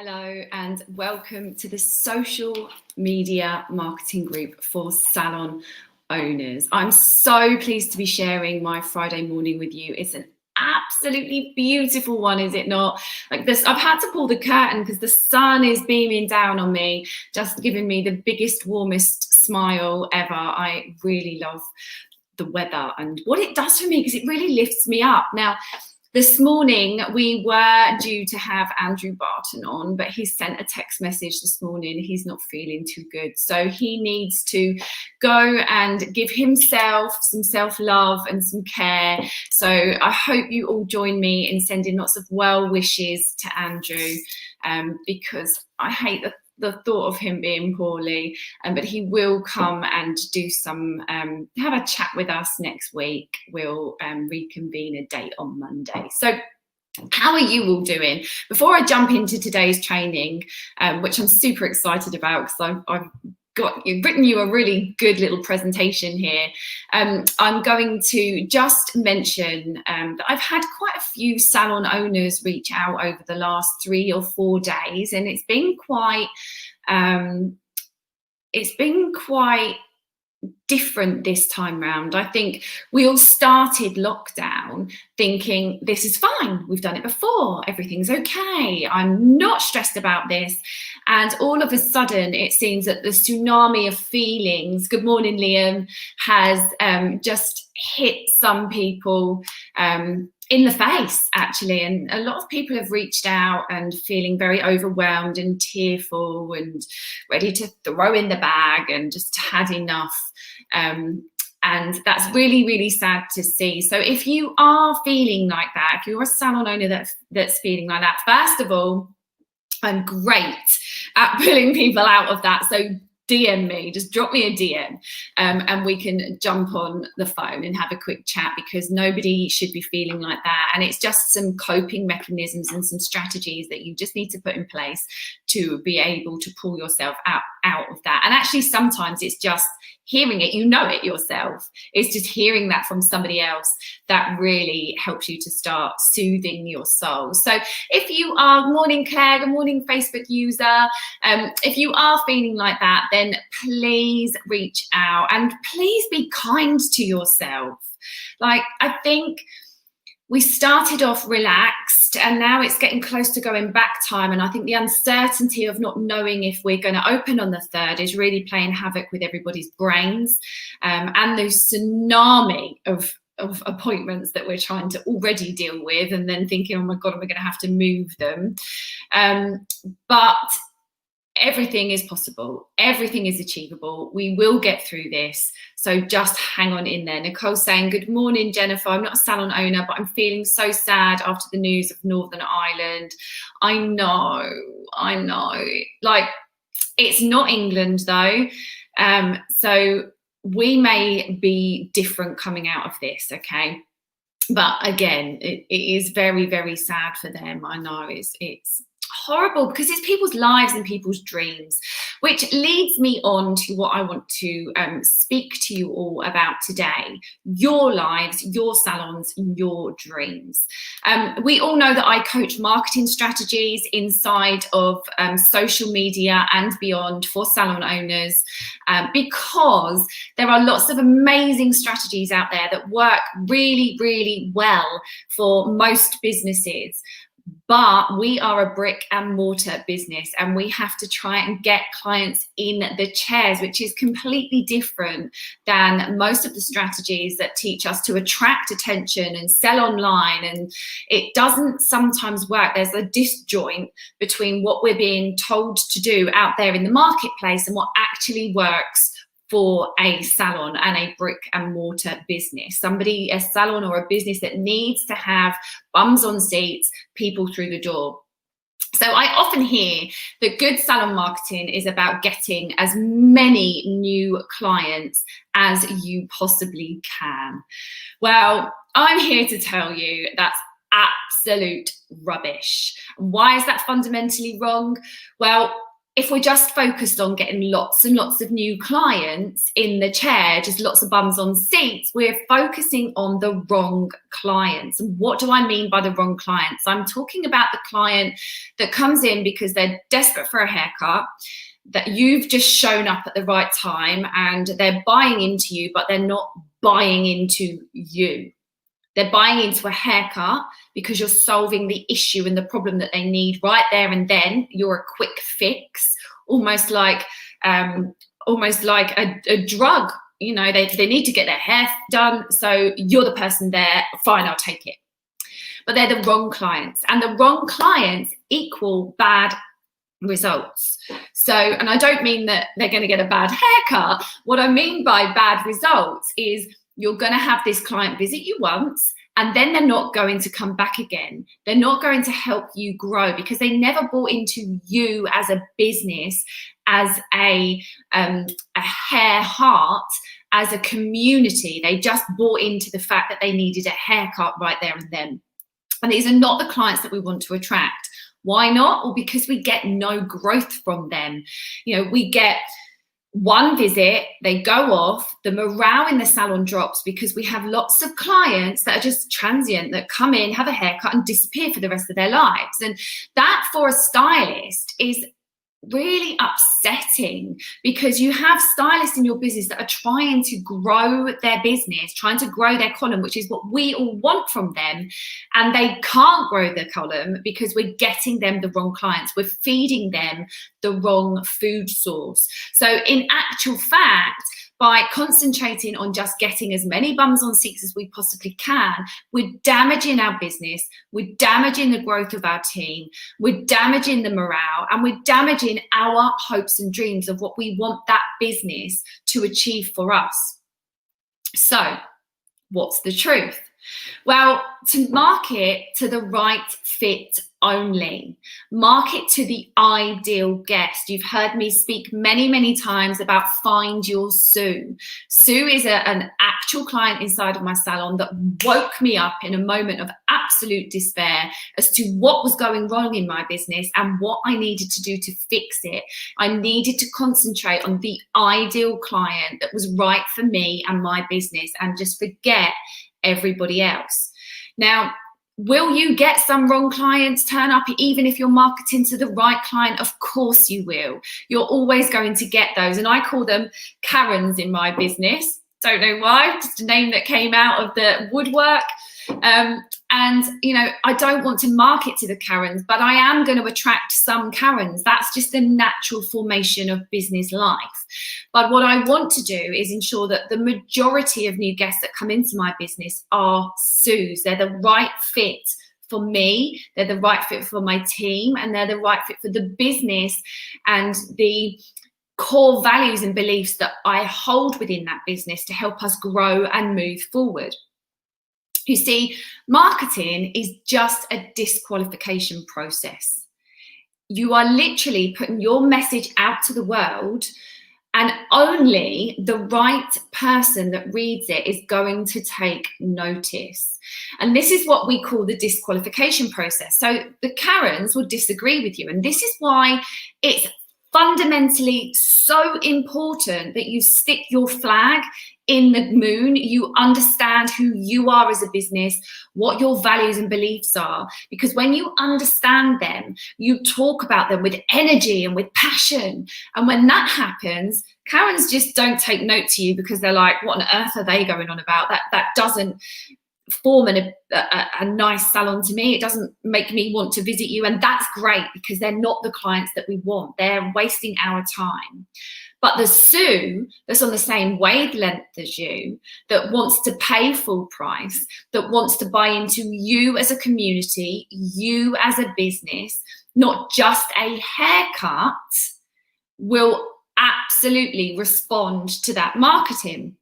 Hello and welcome to the social media marketing group for salon owners. I'm so pleased to be sharing my Friday morning with you. It's an absolutely beautiful one, is it not? Like this, I've had to pull the curtain because the sun is beaming down on me, just giving me the biggest, warmest smile ever. I really love the weather and what it does for me because it really lifts me up. Now, this morning, we were due to have Andrew Barton on, but he sent a text message this morning. He's not feeling too good. So he needs to go and give himself some self-love and some care. So I hope you all join me in sending lots of well wishes to Andrew because I hate the thought of him being poorly, but he will come and do some, have a chat with us next week. We'll reconvene a date on Monday. So how are you all doing? Before I jump into today's training, which I'm super excited about because I've written you a really good little presentation here. I'm going to just mention that I've had quite a few salon owners reach out over the last 3 or 4 days, and it's been quite different this time round. I think we all started lockdown thinking this is fine, we've done it before, everything's okay, I'm not stressed about this, and all of a sudden it seems that the tsunami of feelings, good morning Liam, has just hit some people in the face actually, and a lot of people have reached out and feeling very overwhelmed and tearful and ready to throw in the bag and just had enough. And that's really, really sad to see. So if you are feeling like that, if you're a salon owner that's feeling like that, first of all, I'm great at pulling people out of that. So DM me, just drop me a DM and we can jump on the phone and have a quick chat, because nobody should be feeling like that. And it's just some coping mechanisms and some strategies that you just need to put in place to be able to pull yourself out of that. And actually sometimes it's just hearing it, you know it yourself. It's just hearing that from somebody else that really helps you to start soothing your soul. So if you are, morning Claire, good morning Facebook user, if you are feeling like that, then please reach out and please be kind to yourself. Like, I think we started off relaxed and now it's getting close to going back time. And I think the uncertainty of not knowing if we're going to open on the 3rd is really playing havoc with everybody's brains, and the tsunami of appointments that we're trying to already deal with, and then thinking, oh my God, we're going to have to move them. But everything is possible. Everything is achievable. We will get through this. So just hang on in there. Nicole's saying, good morning, Jennifer. I'm not a salon owner, but I'm feeling so sad after the news of Northern Ireland. I know. Like, it's not England though. So we may be different coming out of this, okay? But again, it is very, very sad for them. I know it's horrible because it's people's lives and people's dreams, which leads me on to what I want to speak to you all about today. Your lives, your salons, your dreams. We all know that I coach marketing strategies inside of social media and beyond for salon owners, because there are lots of amazing strategies out there that work really, really well for most businesses. But we are a brick and mortar business and we have to try and get clients in the chairs, which is completely different than most of the strategies that teach us to attract attention and sell online. And it doesn't sometimes work. There's a disjoint between what we're being told to do out there in the marketplace and what actually works for a salon and a brick and mortar business. A salon or a business that needs to have bums on seats, people through the door. So I often hear that good salon marketing is about getting as many new clients as you possibly can. Well, I'm here to tell you that's absolute rubbish. Why is that fundamentally wrong? Well, if we're just focused on getting lots and lots of new clients in the chair, just lots of bums on seats, we're focusing on the wrong clients. And what do I mean by the wrong clients? I'm talking about the client that comes in because they're desperate for a haircut, that you've just shown up at the right time and they're buying into you, but they're not buying into you. They're buying into a haircut because you're solving the issue and the problem that they need right there and then. You're a quick fix, almost like a drug. You know, they need to get their hair done, so you're the person there. Fine, I'll take it. But they're the wrong clients, and the wrong clients equal bad results. So, and I don't mean that they're going to get a bad haircut. What I mean by bad results is you're going to have this client visit you once, and then they're not going to come back again. They're not going to help you grow because they never bought into you as a business, as a hair heart, as a community. They just bought into the fact that they needed a haircut right there and then. And these are not the clients that we want to attract. Why not? Well, because we get no growth from them. You know, we get one visit, they go off, the morale in the salon drops because we have lots of clients that are just transient, that come in, have a haircut and disappear for the rest of their lives. And that for a stylist is really upsetting, because you have stylists in your business that are trying to grow their business, trying to grow their column, which is what we all want from them, and they can't grow their column because we're getting them the wrong clients. We're feeding them the wrong food source. So in actual fact, by concentrating on just getting as many bums on seats as we possibly can, we're damaging our business, we're damaging the growth of our team, we're damaging the morale, and we're damaging our hopes and dreams of what we want that business to achieve for us. So, what's the truth? Well, to market to the right fit only. Market to the ideal guest. You've heard me speak many, many times about Find Your Sue. Sue is an actual client inside of my salon that woke me up in a moment of absolute despair as to what was going wrong in my business and what I needed to do to fix it. I needed to concentrate on the ideal client that was right for me and my business and just forget everybody else. Now, will you get some wrong clients turn up even if you're marketing to the right client? Of course you will. You're always going to get those. And I call them Karens in my business. Don't know why, just a name that came out of the woodwork. And, you know, I don't want to market to the Karens, but I am going to attract some Karens. That's just the natural formation of business life. But what I want to do is ensure that the majority of new guests that come into my business are Sues. They're the right fit for me, they're the right fit for my team, and they're the right fit for the business and the core values and beliefs that I hold within that business to help us grow and move forward. You see, marketing is just a disqualification process. You are literally putting your message out to the world, and only the right person that reads it is going to take notice. And this is what we call the disqualification process. So the Karens will disagree with you. And this is why it's fundamentally so important that you stick your flag in the moon, you understand who you are as a business, what your values and beliefs are. Because when you understand them, you talk about them with energy and with passion. And when that happens, Karens just don't take note to you because they're like, what on earth are they going on about? That doesn't form a nice salon to me. It doesn't make me want to visit you. And that's great because they're not the clients that we want. They're wasting our time. But the Sue that's on the same wavelength as you, that wants to pay full price, that wants to buy into you as a community, you as a business, not just a haircut, will absolutely respond to that marketing.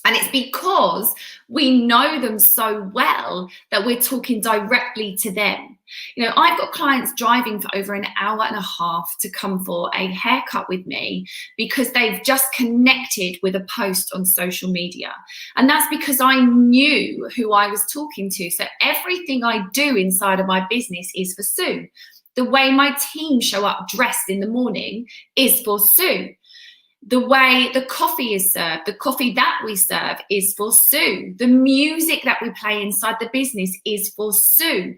And it's because we know them so well that we're talking directly to them. You know, I've got clients driving for over an hour and a half to come for a haircut with me because they've just connected with a post on social media. And that's because I knew who I was talking to. So everything I do inside of my business is for Sue. The way my team show up dressed in the morning is for Sue. The way the coffee is served, the coffee that we serve is for Sue. The music that we play inside the business is for Sue.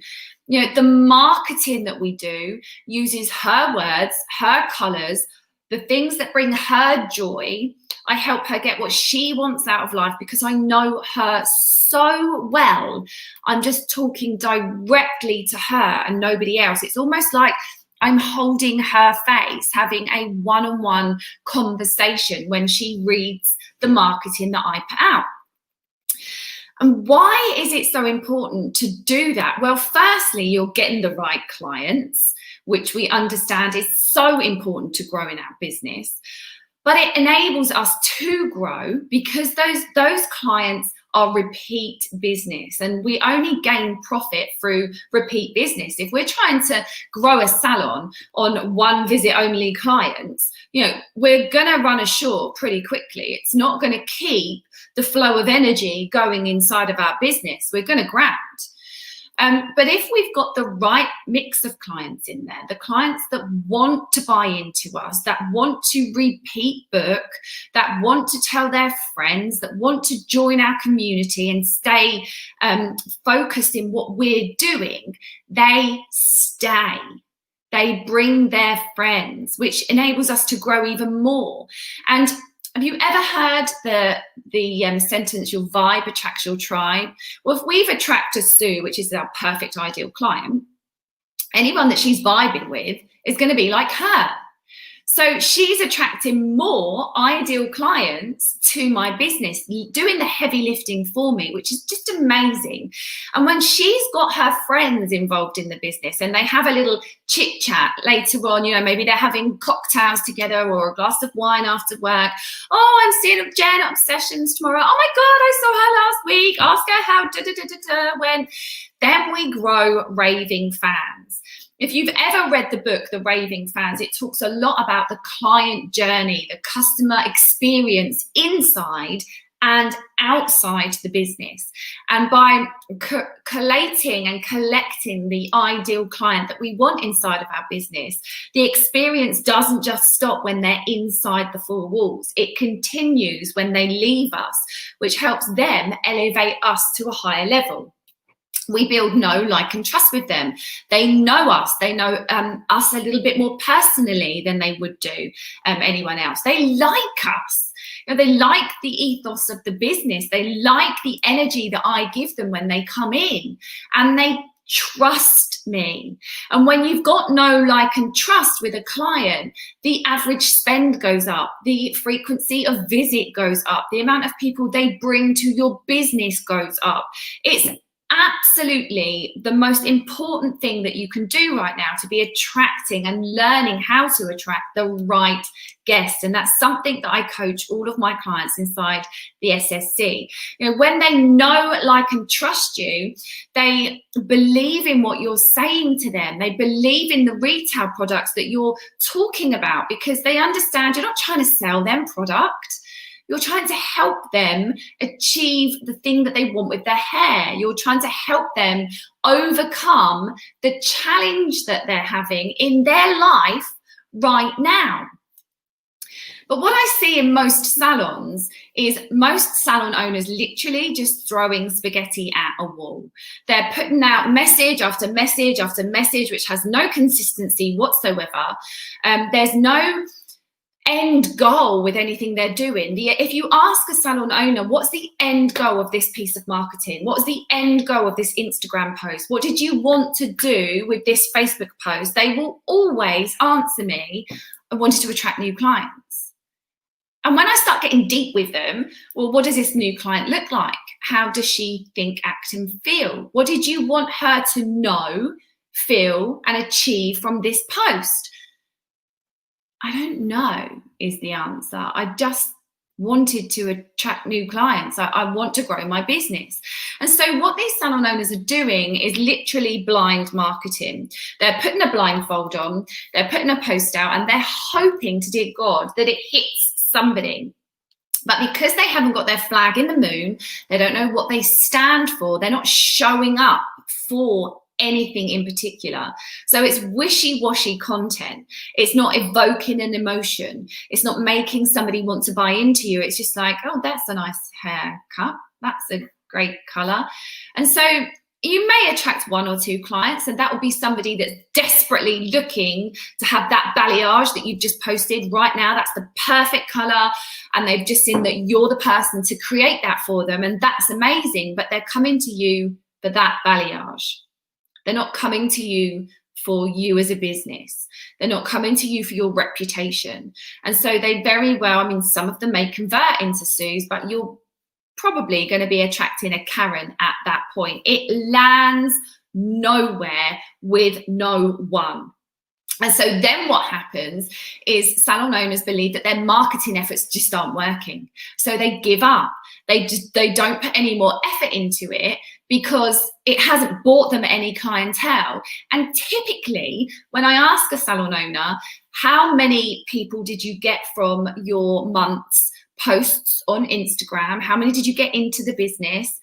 You know, the marketing that we do uses her words, her colors, the things that bring her joy. I help her get what she wants out of life because I know her so well. I'm just talking directly to her and nobody else. It's almost like I'm holding her face, having a one-on-one conversation when she reads the marketing that I put out. And why is it so important to do that? Well, firstly, you're getting the right clients, which we understand is so important to grow in our business. But it enables us to grow because those clients are repeat business, and we only gain profit through repeat business. If we're trying to grow a salon on one visit only clients, you know, we're gonna run ashore pretty quickly. It's not gonna keep the flow of energy going inside of our business. We're gonna ground. But if we've got the right mix of clients in there, the clients that want to buy into us, that want to repeat book, that want to tell their friends, that want to join our community and stay focused in what we're doing, they stay. They bring their friends, which enables us to grow even more. And have you ever heard the sentence, your vibe attracts your tribe? Well, if we've attracted Sue, which is our perfect ideal client, anyone that she's vibing with is going to be like her. So she's attracting more ideal clients to my business, doing the heavy lifting for me, which is just amazing. And when she's got her friends involved in the business and they have a little chit chat later on, you know, maybe they're having cocktails together or a glass of wine after work. Oh, I'm seeing Jen at Obsessions tomorrow. Oh my God, I saw her last week. Ask her how went. Then we grow raving fans. If you've ever read the book, The Raving Fans, it talks a lot about the client journey, the customer experience inside and outside the business. And by collating and collecting the ideal client that we want inside of our business, the experience doesn't just stop when they're inside the four walls. It continues when they leave us, which helps them elevate us to a higher level. We build know, like, and trust with them. They know us. They know us a little bit more personally than they would do anyone else. They like us. You know, they like the ethos of the business. They like the energy that I give them when they come in, and they trust me. And when you've got know, like, and trust with a client, the average spend goes up, the frequency of visit goes up, the amount of people they bring to your business goes up. It's absolutely the most important thing that you can do right now to be attracting and learning how to attract the right guests. And that's something that I coach all of my clients inside the SSC. You know, when they know, like, and trust you, they believe in what you're saying to them. They believe in the retail products that you're talking about because they understand you're not trying to sell them product. You're trying to help them achieve the thing that they want with their hair. You're trying to help them overcome the challenge that they're having in their life right now. But what I see in most salons is most salon owners literally just throwing spaghetti at a wall. They're putting out message after message after message, which has no consistency whatsoever. There's no end goal with anything they're doing. If you ask a salon owner, what's the end goal of this piece of marketing? What's the end goal of this Instagram post? What did you want to do with this Facebook post? They will always answer me, I wanted to attract new clients. And when I start getting deep with them, well, what does this new client look like? How does she think, act, and feel? What did you want her to know, feel, and achieve from this post? I don't know is the answer. I just wanted to attract new clients. I want to grow my business. And so what these salon owners are doing is literally blind marketing. They're putting a blindfold on, they're putting a post out, and they're hoping to dear God that it hits somebody. But because they haven't got their flag in the moon, they don't know what they stand for, they're not showing up for anything in particular. So it's wishy-washy content. It's not evoking an emotion. It's not making somebody want to buy into you. It's just like, oh, that's a nice haircut. That's a great color. And so you may attract 1 or 2 clients, and that will be somebody that's desperately looking to have that balayage that you've just posted right now. That's the perfect color, and they've just seen that you're the person to create that for them, and that's amazing. But they're coming to you for that balayage. They're not coming to you for you as a business. They're not coming to you for your reputation. And so they very well, I mean, some of them may convert into Sues, but you're probably going to be attracting a Karen at that point. It lands nowhere with no one. And so then what happens is salon owners believe that their marketing efforts just aren't working. So they give up. They don't put any more effort into it because it hasn't bought them any clientele. And typically, when I ask a salon owner, how many people did you get from your month's posts on Instagram? How many did you get into the business?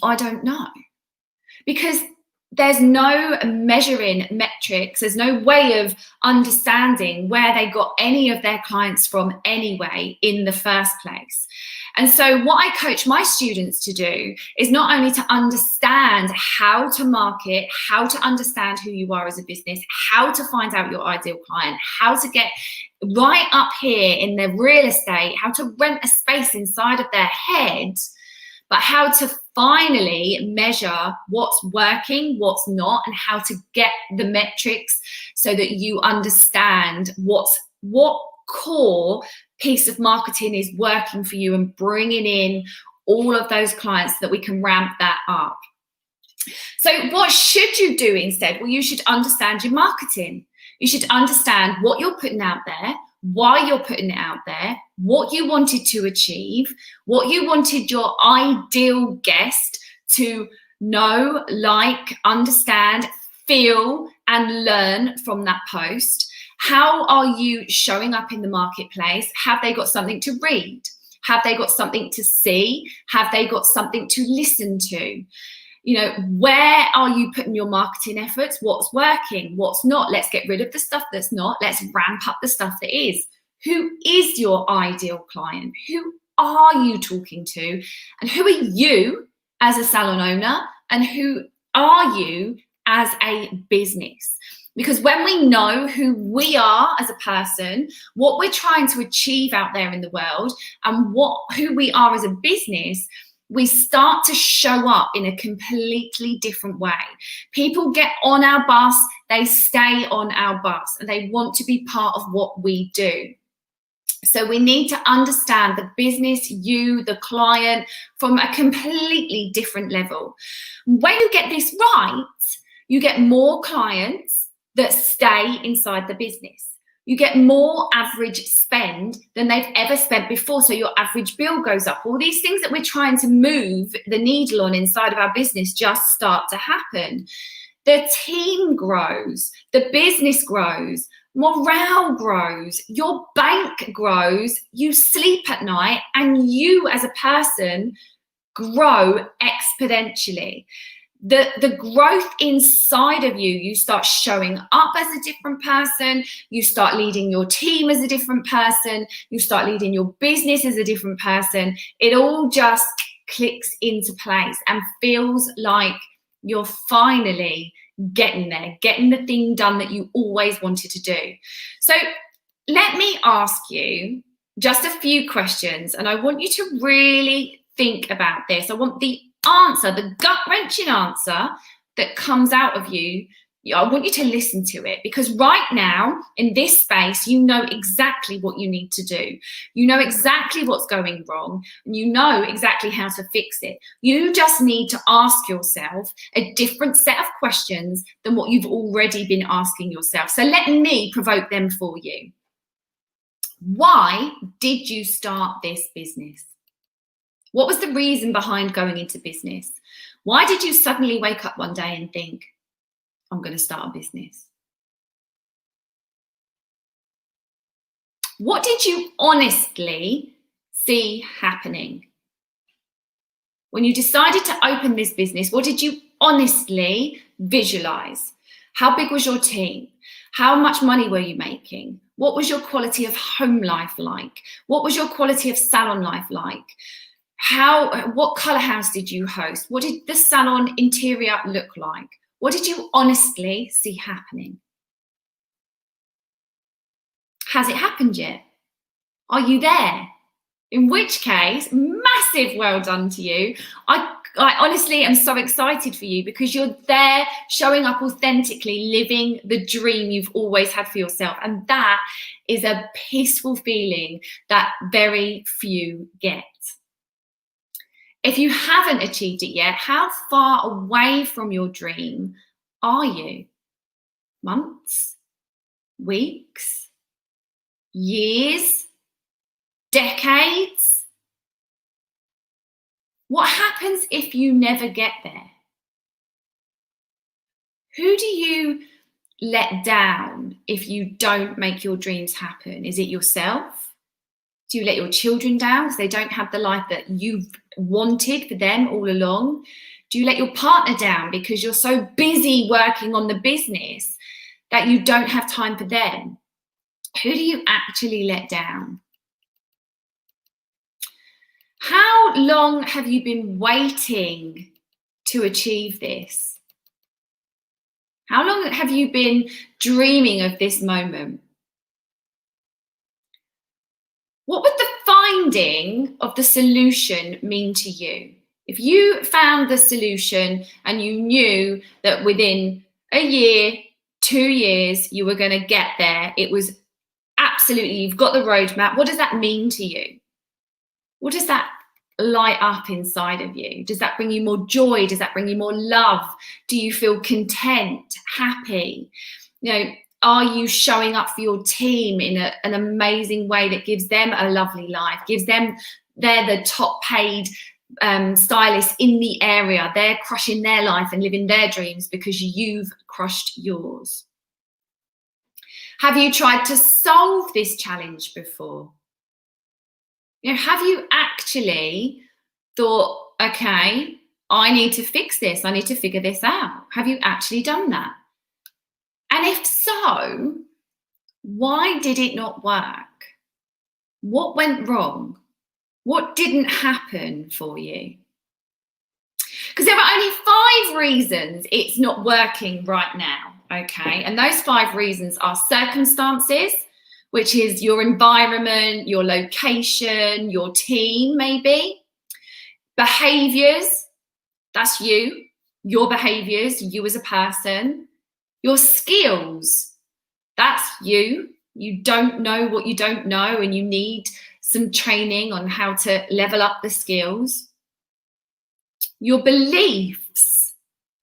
I don't know. Because there's no measuring metrics. There's no way of understanding where they got any of their clients from anyway in the first place. And so what I coach my students to do is not only to understand how to market, how to understand who you are as a business, how to find out your ideal client, how to get right up here in their real estate, how to rent a space inside of their head, but how to finally measure what's working, what's not, and how to get the metrics so that you understand what core piece of marketing is working for you and bringing in all of those clients so that we can ramp that up. So what should you do instead? Well, you should understand your marketing. You should understand what you're putting out there, why you're putting it out there, what you wanted to achieve, what you wanted your ideal guest to know, like, understand, feel, and learn from that post. How are you showing up in the marketplace? Have they got something to read? Have they got something to see? Have they got something to listen to? You know, where are you putting your marketing efforts? What's working? What's not? Let's get rid of the stuff that's not. Let's ramp up the stuff that is. Who is your ideal client? Who are you talking to? And who are you as a salon owner? And who are you as a business? Because when we know who we are as a person, what we're trying to achieve out there in the world, and who we are as a business, we start to show up in a completely different way. People get on our bus, they stay on our bus, and they want to be part of what we do. So we need to understand the business, you, the client, from a completely different level. When you get this right, you get more clients that stay inside the business. You get more average spend than they've ever spent before. So your average bill goes up. All these things that we're trying to move the needle on inside of our business just start to happen. The team grows, the business grows, morale grows, your bank grows, you sleep at night, and you as a person grow exponentially. The growth inside of you, you start showing up as a different person, you start leading your team as a different person, you start leading your business as a different person. It all just clicks into place and feels like you're finally getting there, getting the thing done that you always wanted to do. So let me ask you just a few questions, and I want you to really think about this. I want the answer, the gut-wrenching answer that comes out of you. I want you to listen to it, because right now in this space, you know exactly what you need to do. You know exactly what's going wrong, and you know exactly how to fix it. You just need to ask yourself a different set of questions than what you've already been asking yourself. So let me provoke them for you. Why did you start this business? What was the reason behind going into business? Why did you suddenly wake up one day and think, I'm going to start a business? What did you honestly see happening? When you decided to open this business, what did you honestly visualize? How big was your team? How much money were you making? What was your quality of home life like? What was your quality of salon life like? What colour house did you host? What did the salon interior look like? What did you honestly see happening? Has it happened yet? Are you there? In which case, massive well done to you. I honestly am so excited for you because you're there showing up authentically, living the dream you've always had for yourself. And that is a peaceful feeling that very few get. If you haven't achieved it yet, how far away from your dream are you? Months? Weeks? Years? Decades? What happens if you never get there? Who do you let down if you don't make your dreams happen? Is it yourself? Do you let your children down because they don't have the life that you've wanted for them all along? Do you let your partner down because you're so busy working on the business that you don't have time for them? Who do you actually let down? How long have you been waiting to achieve this? How long have you been dreaming of this moment? What would the finding of the solution mean to you? If you found the solution and you knew that within a year, 2 years, you were going to get there, it was absolutely, you've got the roadmap. What does that mean to you? What does that light up inside of you? Does that bring you more joy? Does that bring you more love? Do you feel content, happy? Are you showing up for your team in an amazing way that gives them a lovely life, they're the top paid stylists in the area, they're crushing their life and living their dreams because you've crushed yours? Have you tried to solve this challenge before? Have you actually thought, okay, I need to fix this, I need to figure this out? Have you actually done that? And if so, why did it not work? What went wrong? What didn't happen for you? Because there are only 5 reasons it's not working right now, okay? And those 5 reasons are circumstances, which is your environment, your location, your team maybe. Behaviours, that's you, your behaviours, you as a person. Your skills, that's you. You don't know what you don't know and you need some training on how to level up the skills. Your beliefs,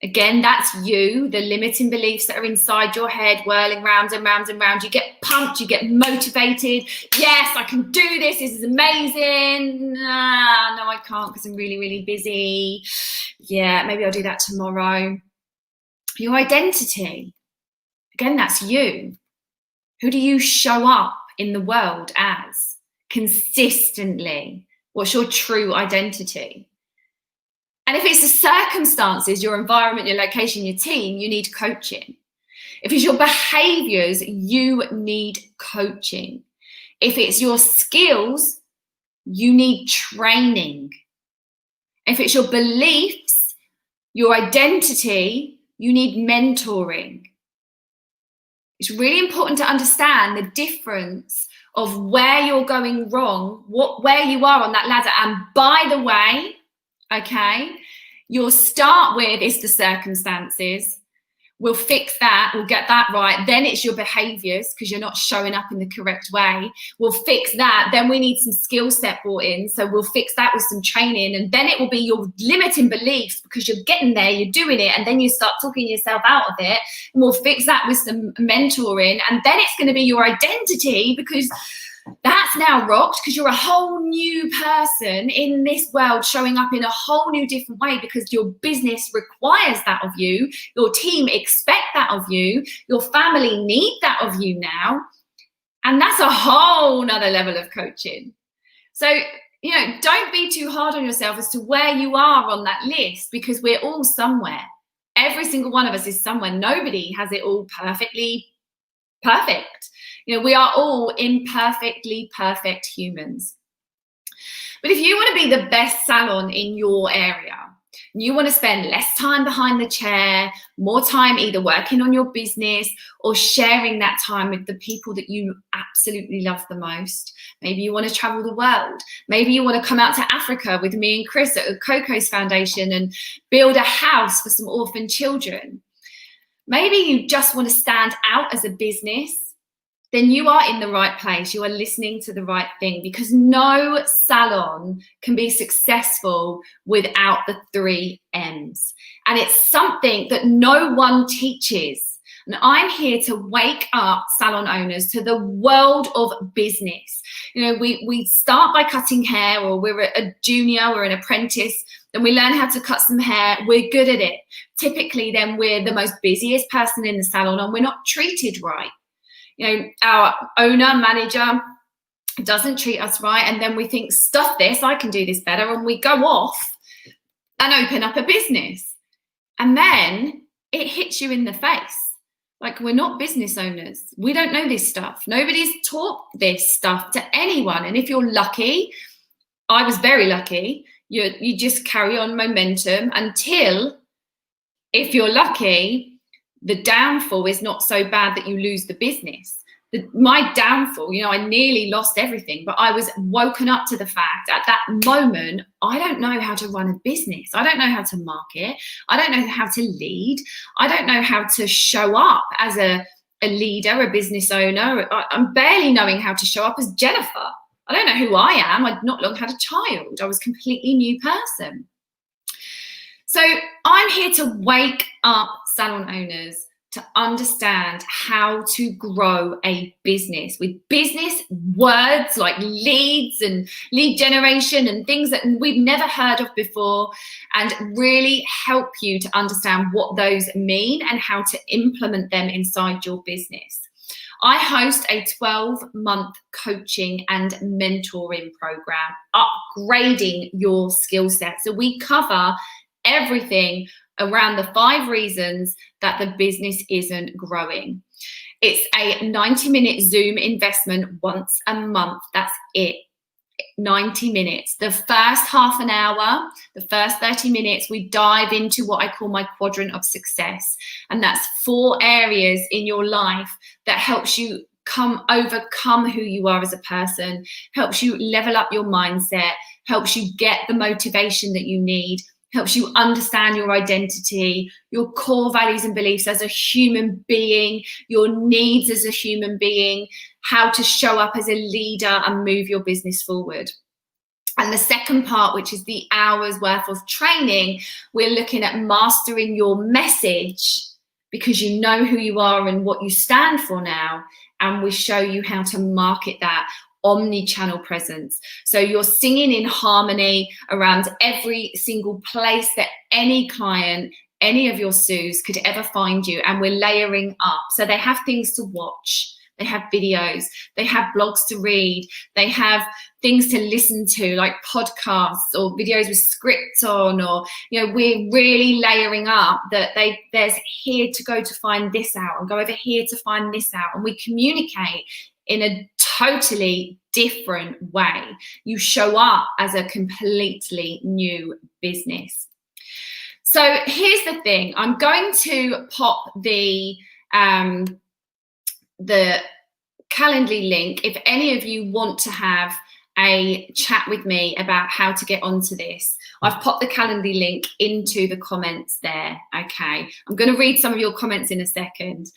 again, that's you, the limiting beliefs that are inside your head, whirling round and round and round. You get pumped, you get motivated. Yes, I can do this. This is amazing. No, I can't because I'm really, really busy. Yeah, maybe I'll do that tomorrow. Your identity, again, that's you. Who do you show up in the world as consistently? What's your true identity? And if it's the circumstances, your environment, your location, your team, you need coaching. If it's your behaviors, you need coaching. If it's your skills, you need training. If it's your beliefs, your identity, you need mentoring. It's really important to understand the difference of where you're going wrong, where you are on that ladder. And by the way, okay, you'll start with is the circumstances. We'll fix that, we'll get that right. Then it's your behaviors because you're not showing up in the correct way. We'll fix that. Then we need some skill set brought in. So we'll fix that with some training. And then it will be your limiting beliefs because you're getting there, you're doing it. And then you start talking yourself out of it. And we'll fix that with some mentoring. And then it's going to be your identity because that's now rocked because you're a whole new person in this world showing up in a whole new different way because your business requires that of you. Your team expect that of you. Your family need that of you now. And that's a whole nother level of coaching. So, don't be too hard on yourself as to where you are on that list because we're all somewhere. Every single one of us is somewhere. Nobody has it all perfectly perfect. You know, we are all imperfectly perfect humans. But if you want to be the best salon in your area, and you want to spend less time behind the chair, more time either working on your business or sharing that time with the people that you absolutely love the most. Maybe you want to travel the world. Maybe you want to come out to Africa with me and Chris at Coco's Foundation and build a house for some orphan children. Maybe you just want to stand out as a business. Then you are in the right place. You are listening to the right thing, because no salon can be successful without the 3 M's. And it's something that no one teaches. And I'm here to wake up salon owners to the world of business. You know, we start by cutting hair, or we're a junior, we're an apprentice, then we learn how to cut some hair, we're good at it. Typically then we're the most busiest person in the salon and we're not treated right. You know, our owner, manager doesn't treat us right, and then we think, stuff this, I can do this better, and we go off and open up a business. And then it hits you in the face. Like, we're not business owners. We don't know this stuff. Nobody's taught this stuff to anyone. And if you're lucky, I was very lucky, you just carry on momentum until, if you're lucky, the downfall is not so bad that you lose the business. My downfall, you know, I nearly lost everything, but I was woken up to the fact at that moment, I don't know how to run a business. I don't know how to market. I don't know how to lead. I don't know how to show up as a leader, a business owner. I'm barely knowing how to show up as Jennifer. I don't know who I am. I'd not long had a child. I was a completely new person. So I'm here to wake up salon owners to understand how to grow a business with business words like leads and lead generation and things that we've never heard of before, and really help you to understand what those mean and how to implement them inside your business. I host a 12-month coaching and mentoring program, upgrading your skill set. So we cover everything around the 5 reasons that the business isn't growing. It's a 90-minute Zoom investment once a month. That's it. 90 minutes. The first half an hour, the first 30 minutes, we dive into what I call my quadrant of success. And that's 4 areas in your life that helps you overcome who you are as a person, helps you level up your mindset, helps you get the motivation that you need, helps you understand your identity, your core values and beliefs as a human being, your needs as a human being, how to show up as a leader and move your business forward. And the second part, which is the hours worth of training, we're looking at mastering your message, because you know who you are and what you stand for now. And we show you how to market that omni-channel presence. So you're singing in harmony around every single place that any client, any of your Sues could ever find you. And we're layering up. So they have things to watch. They have videos, they have blogs to read, they have things to listen to, like podcasts or videos with scripts on, or, you know, we're really layering up that there's here to go to find this out and go over here to find this out. And we communicate in a totally different way. You show up as a completely new business. So here's the thing. I'm going to pop the Calendly link if any of you want to have a chat with me about how to get onto this. I've popped the Calendly link into the comments there. Okay, I'm going to read some of your comments in a second.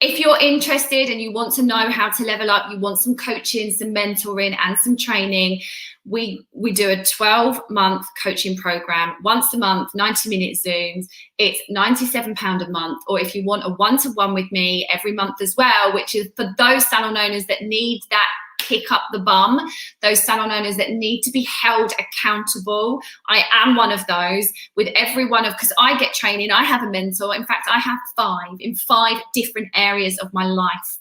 If you're interested and you want to know how to level up, you want some coaching, some mentoring and some training, we do a 12-month coaching program, once a month, 90-minute Zooms. It's £97 a month. Or if you want a one-to-one with me every month as well, which is for those salon owners that need that kick up the bum, those salon owners that need to be held accountable. I am one of those. With every one of, because I get training, I have a mentor. In fact, I have 5 in 5 different areas of my life.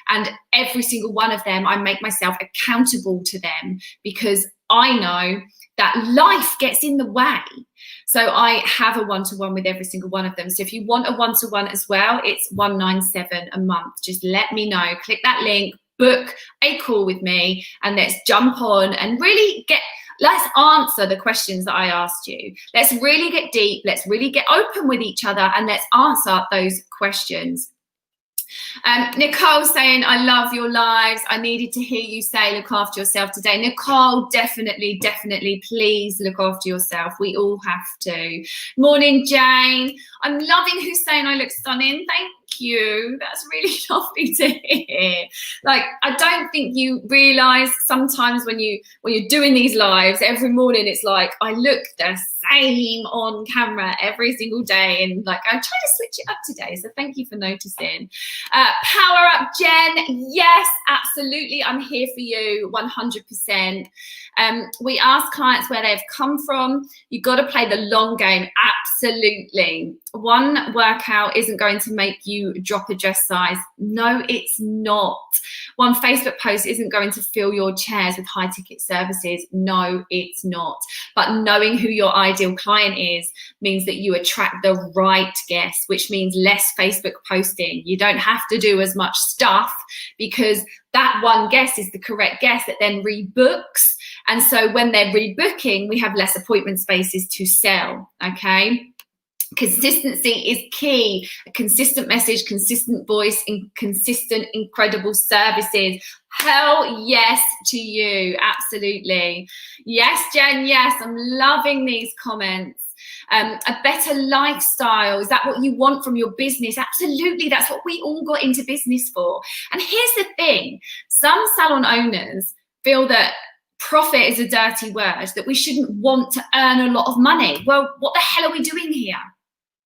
And every single one of them, I make myself accountable to them, because I know that life gets in the way. So I have a one-to-one with every single one of them. So if you want a one-to-one as well, it's $197 a month. Just let me know. Click that link, book a call with me, and let's jump on and really let's answer the questions that I asked you. Let's really get deep. Let's really get open with each other, and let's answer those questions. Nicole saying, I love your lives. I needed to hear you say look after yourself today. Nicole, definitely, please look after yourself. We all have to. Morning, Jane. I'm loving who's saying I look stunning. Thank you. That's really lovely to hear. Like, I don't think you realise sometimes when you're doing these lives every morning, it's like I look the same on camera every single day, and like I try to switch it up today. So thank you for noticing. Power up, Jen. Yes, absolutely. I'm here for you 100%. We ask clients where they've come from. You've got to play the long game. Absolutely. One workout isn't going to make you drop a dress size. No, it's not. One Facebook post isn't going to fill your chairs with high ticket services. No, it's not. But knowing who your ideal client is means that you attract the right guests, which means less Facebook posting. You don't have to do as much stuff because that one guest is the correct guest that then rebooks. And so when they're rebooking, we have less appointment spaces to sell, okay? Consistency is key. A consistent message, consistent voice, and consistent, incredible services. Hell yes to you. Absolutely. Yes, Jen. Yes, I'm loving these comments. A better lifestyle. Is that what you want from your business? Absolutely. That's what we all got into business for. And here's the thing. Some salon owners feel that profit is a dirty word, that we shouldn't want to earn a lot of money. Well, what the hell are we doing here?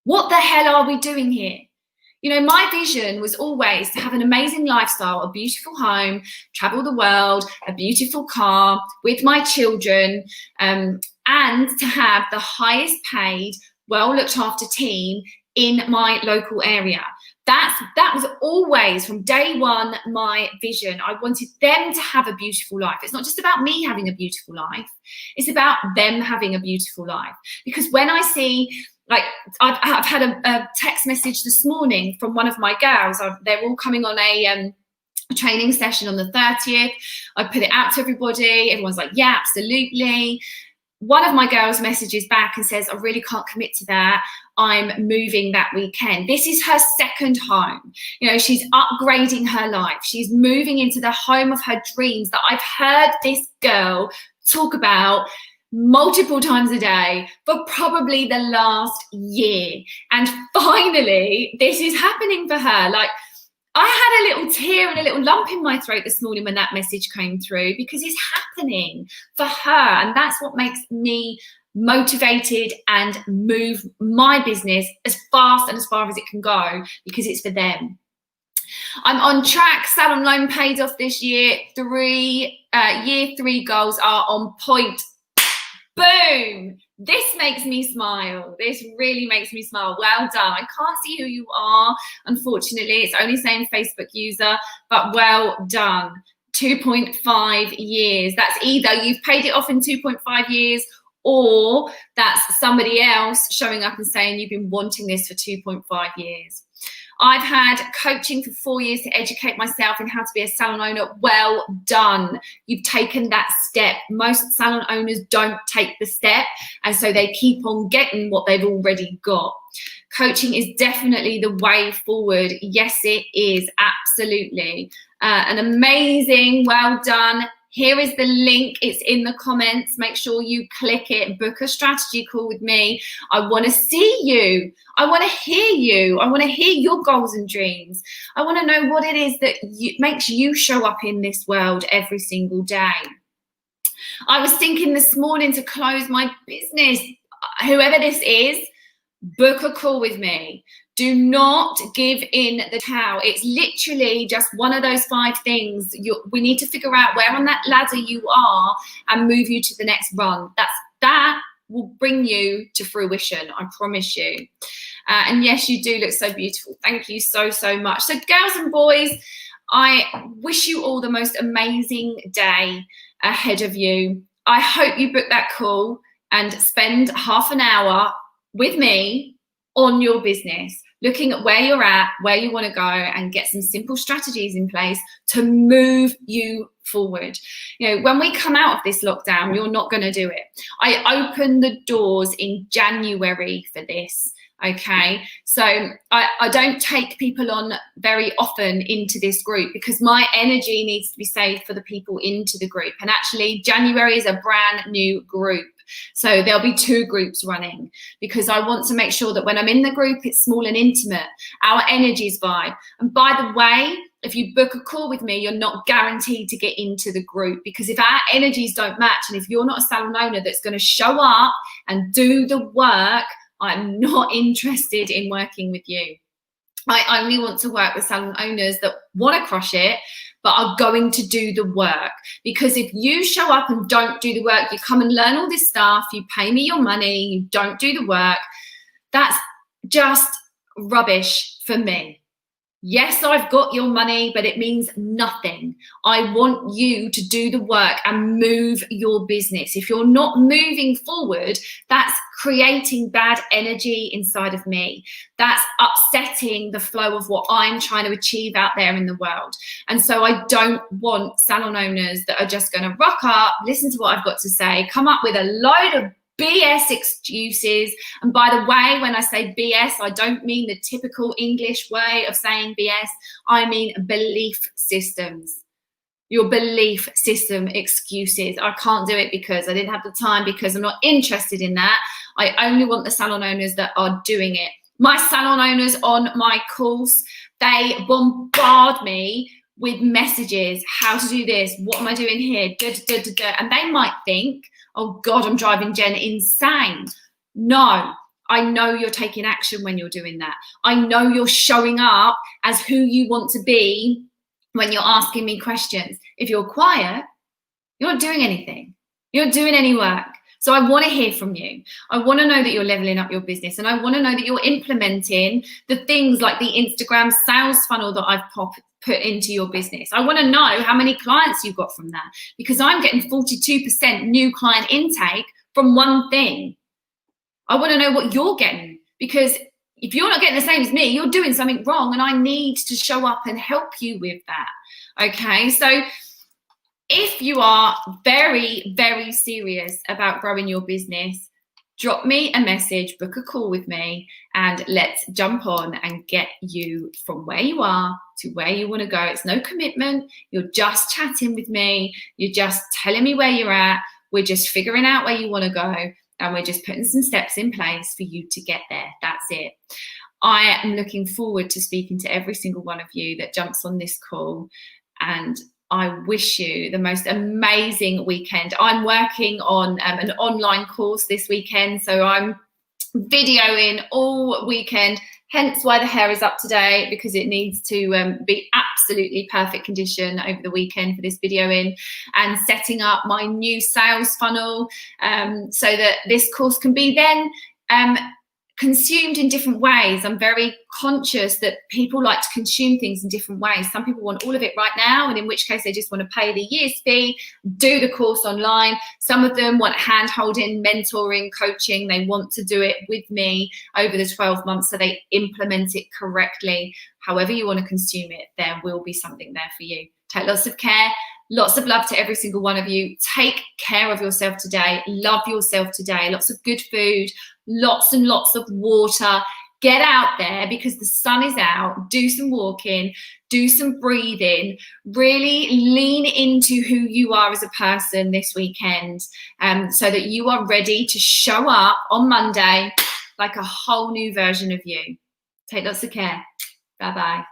What the hell are we doing here? You know, my vision was always to have an amazing lifestyle, a beautiful home, travel the world, a beautiful car with my children, and to have the highest paid, well looked after team in my local area. That was always from day one my vision. I wanted them to have a beautiful life. It's not just about me having a beautiful life. It's about them having a beautiful life. Because when I see, like, I've had a text message this morning from one of my girls. They're all coming on a training session on the 30th. I put it out to everybody. Everyone's like, yeah, absolutely. One of my girls messages back and says, I really can't commit to that. I'm moving that weekend. This is her second home. You know, she's upgrading her life. She's moving into the home of her dreams that I've heard this girl talk about multiple times a day for probably the last year. And finally, this is happening for her. Like, I had a little tear and a little lump in my throat this morning when that message came through, because it's happening for her. And that's what makes me motivated and move my business as fast and as far as it can go, because it's for them. I'm on track. Salon loan paid off this year. Year 3 goals are on point. Boom. This makes me smile. This really makes me smile. Well done. I can't see who you are. Unfortunately, it's only saying Facebook user, but well done. 2.5 years. That's either you've paid it off in 2.5 years, or that's somebody else showing up and saying you've been wanting this for 2.5 years. I've had coaching for 4 years to educate myself in how to be a salon owner. Well done. You've taken that step. Most salon owners don't take the step, and so they keep on getting what they've already got. Coaching is definitely the way forward. Yes, it is. Absolutely. An amazing, well done. Here is the link. It's in the comments. Make sure you click it. Book a strategy call with me. I want to see you. I want to hear you. I want to hear your goals and dreams. I want to know what it is that makes you show up in this world every single day. I was thinking this morning to close my business. Whoever this is, book a call with me. Do not give in the towel. It's literally just one of those 5 things. We need to figure out where on that ladder you are and move you to the next run. That will bring you to fruition, I promise you. And yes, you do look so beautiful. Thank you so, so much. So girls and boys, I wish you all the most amazing day ahead of you. I hope you book that call and spend half an hour with me on your business, looking at where you're at, where you want to go, and get some simple strategies in place to move you forward. You know, when we come out of this lockdown, you're not going to do it. I opened the doors in January for this. Okay, so I don't take people on very often into this group because my energy needs to be saved for the people into the group. And actually, January is a brand new group. So there'll be 2 groups running because I want to make sure that when I'm in the group, it's small and intimate. Our energies vibe. And by the way, if you book a call with me, you're not guaranteed to get into the group, because if our energies don't match and if you're not a salon owner that's going to show up and do the work, I'm not interested in working with you. I only want to work with salon owners that want to crush it, but are going to do the work. Because if you show up and don't do the work, you come and learn all this stuff, you pay me your money, you don't do the work, that's just rubbish for me. Yes, I've got your money, but it means nothing. I want you to do the work and move your business. If you're not moving forward, that's creating bad energy inside of me. That's upsetting the flow of what I'm trying to achieve out there in the world. And so I don't want salon owners that are just going to rock up, listen to what I've got to say, come up with a load of BS excuses. And by the way, when I say BS, I don't mean the typical English way of saying BS. I mean belief systems. Your belief system excuses. I can't do it because I didn't have the time, because I'm not interested in that. I only want the salon owners that are doing it. My salon owners on my course, they bombard me with messages. How to do this? What am I doing here? And they might think, oh God, I'm driving Jen insane. No, I know you're taking action when you're doing that. I know you're showing up as who you want to be when you're asking me questions. If you're quiet, you're not doing anything. You're not doing any work. So I want to hear from you. I want to know that you're leveling up your business, and I want to know that you're implementing the things like the Instagram sales funnel that I've put into your business. I want to know how many clients you got from that, because I'm getting 42% new client intake from one thing. I want to know what you're getting, because if you're not getting the same as me, you're doing something wrong, and I need to show up and help you with that. Okay, so if you are very, very serious about growing your business, drop me a message, book a call with me, and let's jump on and get you from where you are to where you want to go. It's no commitment. You're just chatting with me. You're just telling me where you're at. We're just figuring out where you want to go, and we're just putting some steps in place for you to get there. That's it. I am looking forward to speaking to every single one of you that jumps on this call, and I wish you the most amazing weekend. I'm working on an online course this weekend, so I'm videoing all weekend, hence why the hair is up today, because it needs to be absolutely perfect condition over the weekend for this videoing, and setting up my new sales funnel so that this course can be then consumed in different ways. I'm very conscious that people like to consume things in different ways. Some people want all of it right now, and in which case they just want to pay the year's fee, do the course online. Some of them want hand-holding, mentoring, coaching. They want to do it with me over the 12 months so they implement it correctly. However you want to consume it, there will be something there for you. Take lots of care. Lots of love to every single one of you. Take care of yourself today. Love yourself today. Lots of good food, lots and lots of water. Get out there because the sun is out. Do some walking, do some breathing. Really lean into who you are as a person this weekend, so that you are ready to show up on Monday like a whole new version of you. Take lots of care. Bye-bye.